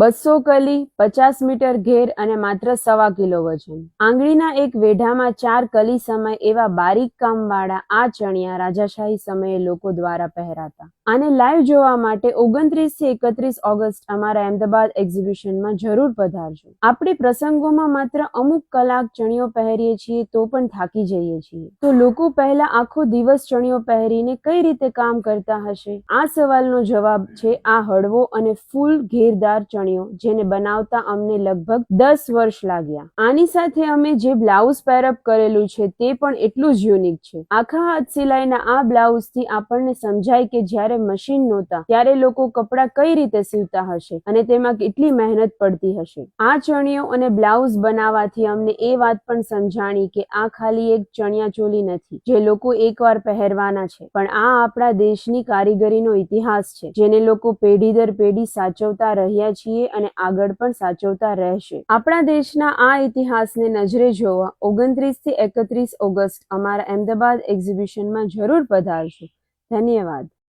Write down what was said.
200 કલી, 50 metre ઘેર અને માત્ર 1.25 કિલો વજન. આંગળીના એક વેઢામાં 4 કલી સમય એવા બારીક કામવાળા આ ચણિયા રાજાશાહી સમયે લોકો દ્વારા પહેરાતા. આને લાઈવ જોવા માટે 29 થી 31 ઓગસ્ટ અમારા અમદાવાદ એક્ઝિબિશનમાં જરૂર પધારજો. આપણે પ્રસંગોમાં માત્ર અમુક કલાક ચણિયો પહેરીએ છીએ તો પણ થાકી જઈએ છીએ. તો લોકો પહેલા આખો દિવસ ચણિયો પહેરીને કઈ રીતે કામ કરતા હશે? આ સવાલનો જવાબ છે આ હળવો અને ફૂલ ઘેરદાર ચણિયો, જેને બનાવતા અમને લગભગ 10 વર્ષ લાગ્યા. આની સાથે અમે જે બ્લાઉઝ પેરઅપ કરેલું છે તે પણ એટલું જ યુનિક છે. આખા હાથ સિલાઈના આ બ્લાઉઝથી આપણને સમજાય કે જ્યારે મશીન નહોતા ત્યારે લોકો કપડાં કઈ રીતે સીવતા હશે અને તેમાં કેટલી મહેનત પડતી હશે. આ ચણિયો અને બ્લાઉઝ બનાવવાથી અમને એ વાત પણ સમજાણી કે આ ખાલી એક ચણિયા ચોલી નથી જે લોકો એકવાર પહેરવાના છે, પણ આ આપણા દેશની કારીગરીનો ઇતિહાસ છે, જેને લોકો પેઢી દર પેઢી સાચવતા રહ્યા છીએ અને આગળ પણ સાચવતા રહેશે. આપણા દેશના આ ઇતિહાસને નજરે જોવા 29 થી 31 ઓગસ્ટ અમારા અમદાવાદ એક્ઝિબિશનમાં જરૂર પધારશો. ધન્યવાદ.